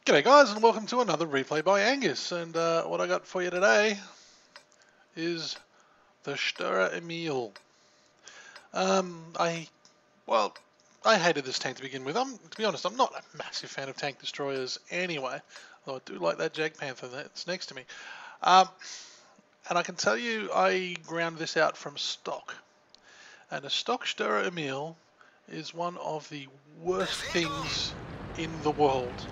G'day guys, and welcome to another replay by Angus. And what I got for you today is the Sturer Emil. I hated this tank to begin with. To be honest, I'm not a massive fan of tank destroyers anyway, though I do like that Jag Panther that's next to me. And I can tell you, I ground this out from stock. And a stock Sturer Emil is one of the worst things in the world.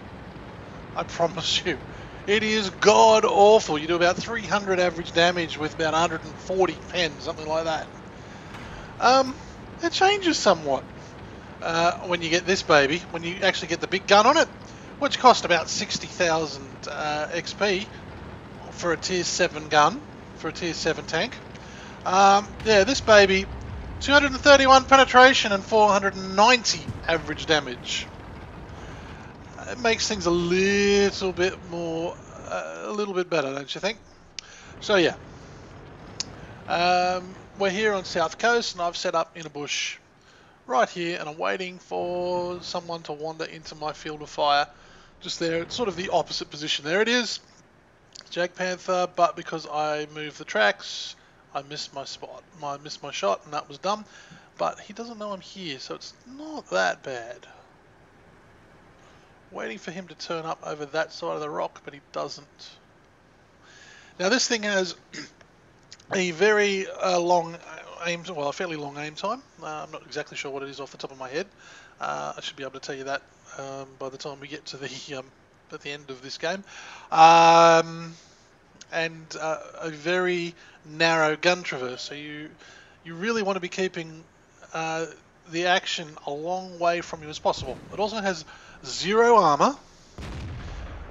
I promise you. It is god awful. You do about 300 average damage with about 140 pen, something like that. It changes somewhat when you get this baby, when you actually get the big gun on it, which cost about 60,000 XP for a tier 7 gun, for a tier 7 tank. Yeah, this baby, 231 penetration and 490 average damage. It makes things a little bit more, a little bit better, don't you think? So yeah, we're here on South Coast, and I've set up in a bush right here, and I'm waiting for someone to wander into my field of fire. Just there, it's sort of the opposite position. There it is, Jag Panther, but because I moved the tracks, I missed my spot. I missed my shot, and that was dumb. But he doesn't know I'm here, so it's not that bad. Waiting for him to turn up over that side of the rock, but he doesn't. Now this thing has a very long aim, well, a fairly long aim time. I'm not exactly sure what it is off the top of my head. I should be able to tell you that by the time we get to the at the end of this game. And a very narrow gun traverse, so you really want to be keeping the action a long way from you as possible. It also has 0 armor,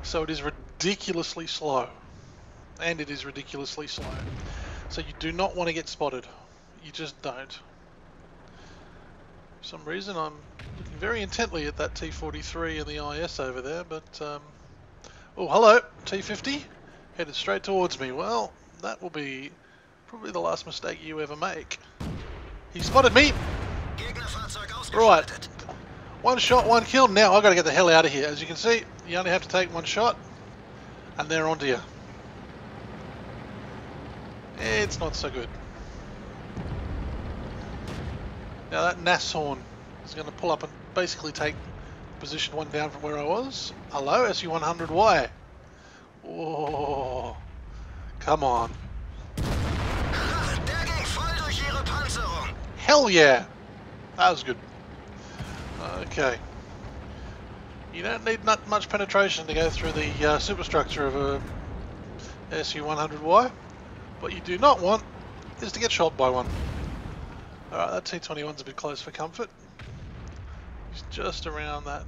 so it is ridiculously slow, and it is ridiculously slow. So you do not want to get spotted. You just don't. For some reason, I'm looking very intently at that T-43 and the IS over there, but oh, hello, T-50, headed straight towards me. Well, that will be probably the last mistake you ever make. He spotted me. Right. One shot, one kill. Now I've got to get the hell out of here. As you can see, you only have to take one shot, and they're onto you. It's not so good. Now that Nashorn is going to pull up and basically take position 1 down from where I was. Hello, SU-100Y. Oh, come on. Hell yeah. That was good. Okay. You don't need not much penetration to go through the superstructure of a SU-100Y. What you do not want is to get shot by one. Alright, that T-21's a bit close for comfort. It's just around that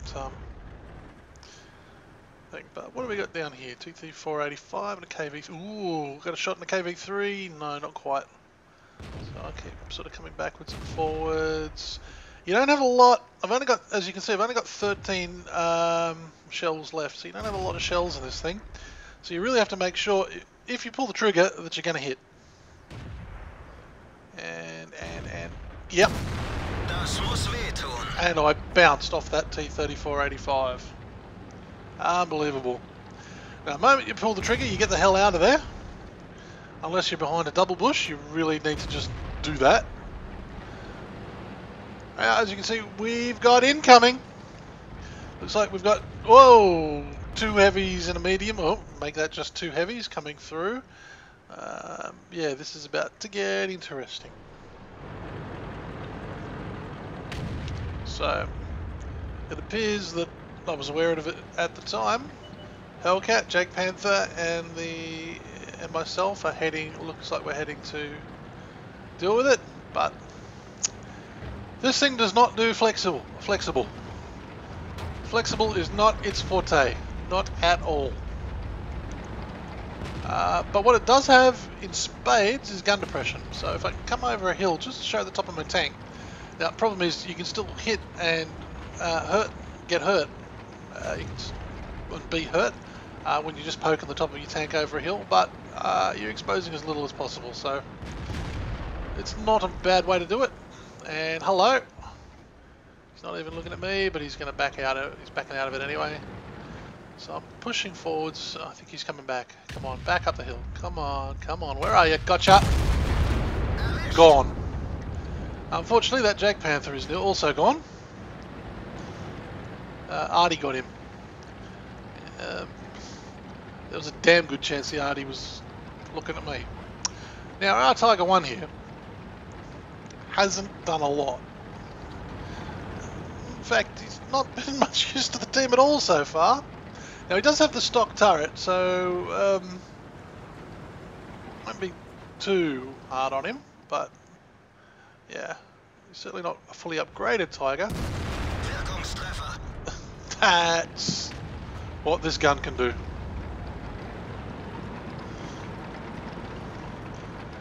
thing. But what do we got down here? TT-485 and a KV. Ooh, got a shot in a KV-3? No, not quite. So I keep sort of coming backwards and forwards. You don't have a lot. I've only got, as you can see, I've only got 13 shells left, so you don't have a lot of shells in this thing. So you really have to make sure, if you pull the trigger, that you're going to hit. And, yep. And I bounced off that T-3485. Unbelievable. Now, the moment you pull the trigger, you get the hell out of there. Unless you're behind a double bush, you really need to just do that. As you can see, we've got incoming. Looks like we've got, whoa, 2 heavies and a medium. Oh, make that just 2 heavies coming through. Yeah, this is about to get interesting. So, it appears that I was aware of it at the time. Hellcat, Jag Panther, and myself are heading. Looks like we're heading to deal with it, but this thing does not do flexible. Flexible is not its forte, not at all. But what it does have in spades is gun depression. So if I can come over a hill just to show the top of my tank. Now the problem is you can still hit and get hurt. You can be hurt when you just poke on the top of your tank over a hill, but you're exposing as little as possible. So it's not a bad way to do it. And hello. He's not even looking at me, but he's going to back out. He's backing out of it anyway. So I'm pushing forwards. I think he's coming back. Come on, back up the hill. Come on, come on. Where are you? Gotcha. Gone. Unfortunately, that Jag Panther is also gone. Artie got him. There was a damn good chance the Artie was looking at me. Now, our Tiger 1 here hasn't done a lot. In fact, he's not been much use to the team at all so far. Now, he does have the stock turret, so won't be too hard on him, but yeah, he's certainly not a fully upgraded Tiger. That's what this gun can do.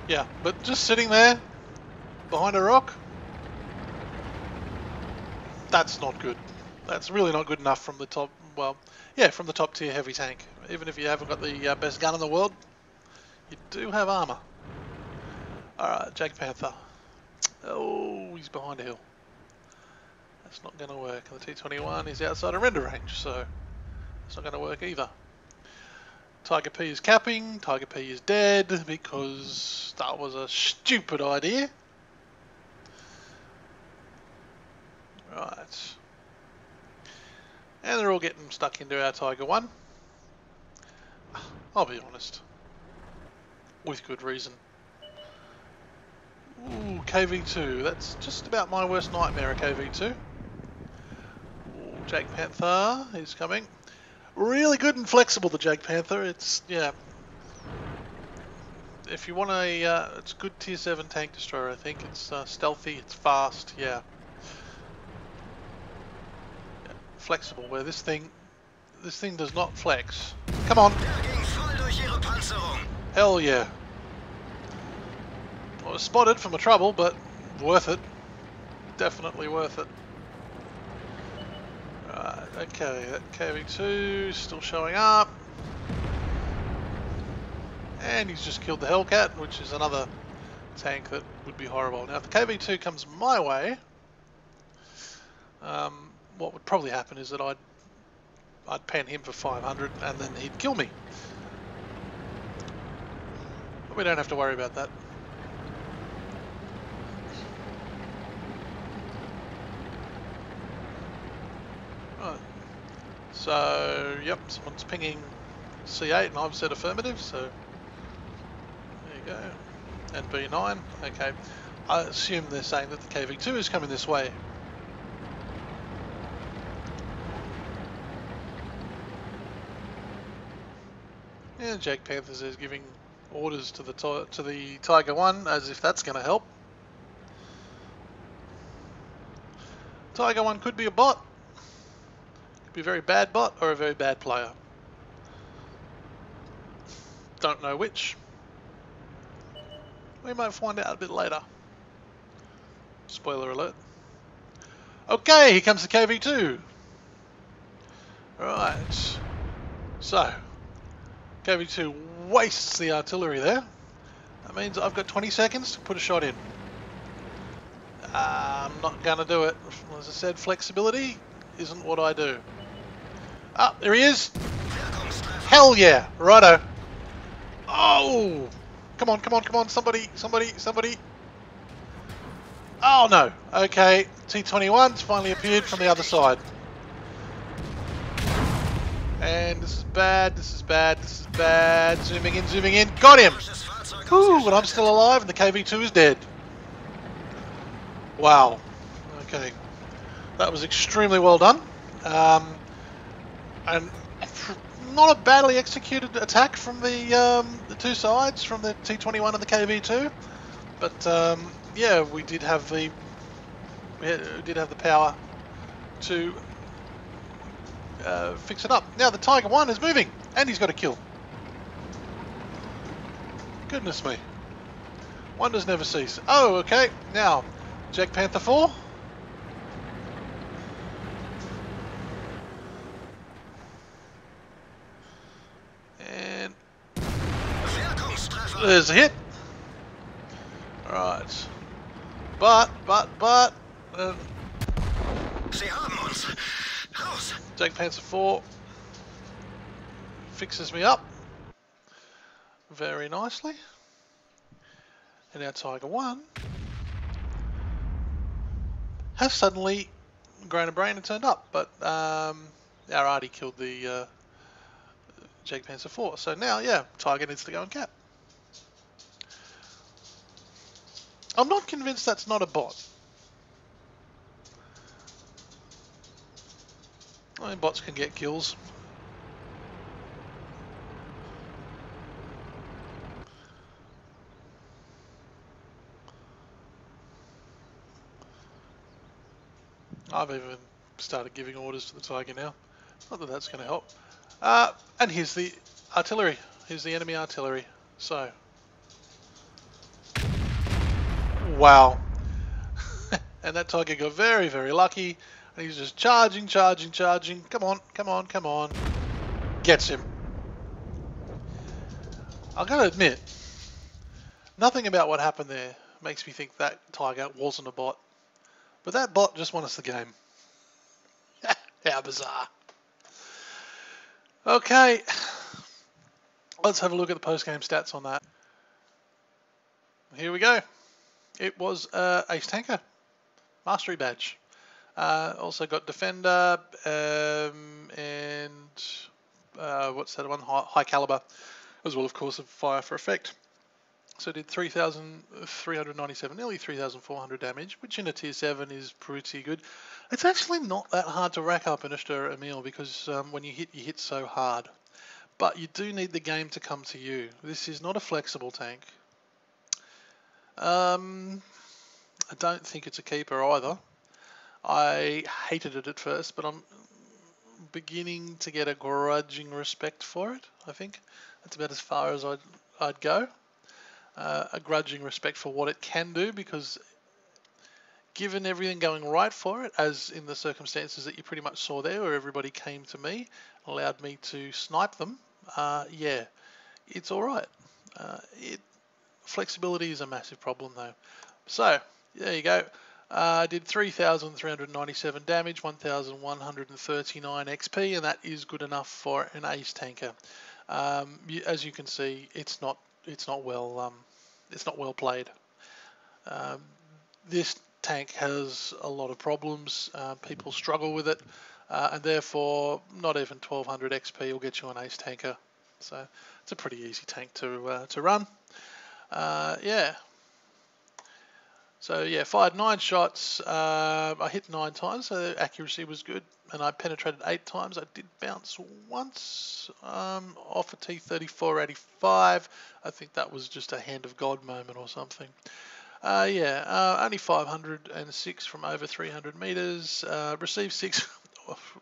Yeah, but just sitting there behind a rock, that's not good. That's really not good enough from the top, well, yeah, from the top tier heavy tank. Even if you haven't got the best gun in the world, you do have armor. Alright, Jag Panther. Oh, he's behind a hill. That's not going to work. The T-21 is outside of render range, so it's not going to work either. Tiger P is capping. Tiger P is dead because that was a stupid idea. Right. And they're all getting stuck into our Tiger 1. I'll be honest. With good reason. Ooh, KV2. That's just about my worst nightmare, a KV2. Ooh, Jag Panther is coming. Really good and flexible, the Jag Panther. It's, yeah. If you want a, it's a good tier 7 tank destroyer, I think. It's stealthy, it's fast, yeah. Flexible, where this thing does not flex. Come on. Hell yeah. I was spotted for my trouble, but worth it. Definitely worth it. Right, okay, that KV2 still showing up. And he's just killed the Hellcat, which is another tank that would be horrible. Now if the KV2 comes my way, what would probably happen is that I'd pen him for 500 and then he'd kill me. But we don't have to worry about that. Right. So, yep, someone's pinging C8 and I've said affirmative, so there you go. And B9, okay. I assume they're saying that the KV2 is coming this way. Yeah, Jag Panthers is giving orders to the Tiger 1 as if that's going to help. Tiger 1 could be a bot. Could be a very bad bot or a very bad player. Don't know which. We might find out a bit later. Spoiler alert. Okay, here comes the KV2. Right. So, KV2 wastes the artillery there. That means I've got 20 seconds to put a shot in. I'm not going to do it. As I said, flexibility isn't what I do. Ah, there he is. Hell yeah. Righto. Oh. Come on, come on, come on. Somebody. Oh no. Okay. T-21's finally appeared from the other side. And this is bad, this is bad, this is bad. Zooming in. Got him! Ooh, but I'm still alive and the KV2 is dead. Wow. Okay. That was extremely well done. And not a badly executed attack from the two sides, from the T-21 and the KV2. But yeah, we did have the power to fix it up. Now the Tiger 1 is moving, and he's got a kill. Goodness me. Wonders never cease. Oh, okay. Now, Jack Panther 4. And there's a hit. Alright. But, Jack Panther 4 fixes me up very nicely. And now Tiger 1 has suddenly grown a brain and turned up, but our Artie killed the Jack Panther 4. So now, yeah, Tiger needs to go and cap. I'm not convinced that's not a bot. I mean, bots can get kills. I've even started giving orders to the Tiger now. Not that that's going to help. And here's the artillery. Here's the enemy artillery. So, wow. And that Tiger got very, very lucky. And he's just charging. Come on. Gets him. I've got to admit, nothing about what happened there makes me think that Tiger wasn't a bot. But that bot just won us the game. How bizarre. Okay. Let's have a look at the post-game stats on that. Here we go. It was Ace Tanker. Mastery badge. Also got Defender and what's that one? High Caliber, as well, of course, of Fire for Effect. So did 3,397, nearly 3,400 damage, which in a tier 7 is pretty good. It's actually not that hard to rack up in a Sturer Emil because when you hit so hard. But you do need the game to come to you. This is not a flexible tank. I don't think it's a keeper either. I hated it at first, but I'm beginning to get a grudging respect for it, I think. That's about as far as I'd go. A grudging respect for what it can do, because given everything going right for it, as in the circumstances that you pretty much saw there, where everybody came to me, allowed me to snipe them, yeah, it's alright. Flexibility is a massive problem though. So, there you go. I did 3,397 damage, 1,139 XP, and that is good enough for an ace tanker. As you can see, it's not well played. This tank has a lot of problems. People struggle with it, and therefore not even 1,200 XP will get you an ace tanker. So it's a pretty easy tank to run. Yeah. So yeah, fired 9 shots. I hit 9 times, so the accuracy was good, and I penetrated 8 times. I did bounce once off a T-34-85. I think that was just a hand of God moment or something. Yeah, only 506 from over 300 meters. Received 6,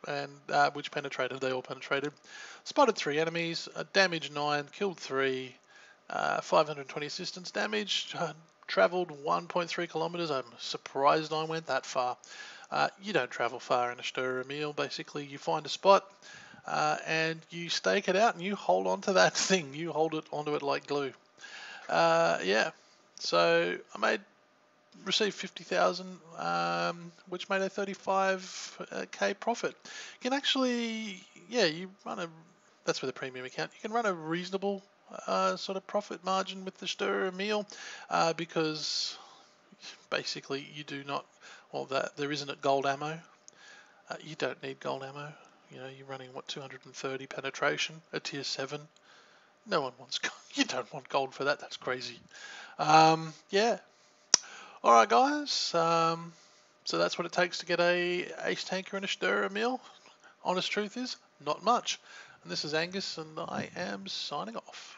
and which penetrated. They all penetrated. Spotted 3 enemies. Damaged 9. Killed 3. 520 assistance damage. Travelled 1.3 kilometers. I'm surprised I went that far. You don't travel far in a Sturer Emil. Basically, you find a spot and you stake it out and you hold on to that thing. You hold it onto it like glue. Yeah. So I received 50,000, which made a 35k profit. You can actually, yeah, that's with a premium account. You can run a reasonable sort of profit margin with the Sturer Emil because basically you do not, well, there isn't a gold ammo. You don't need gold ammo. You know, you're running, what, 230 penetration, a tier 7. No one wants gold. You don't want gold for that. That's crazy. Yeah. All right, guys. So that's what it takes to get a ace tanker and a Sturer Emil. Honest truth is, not much. And this is Angus, and I am signing off.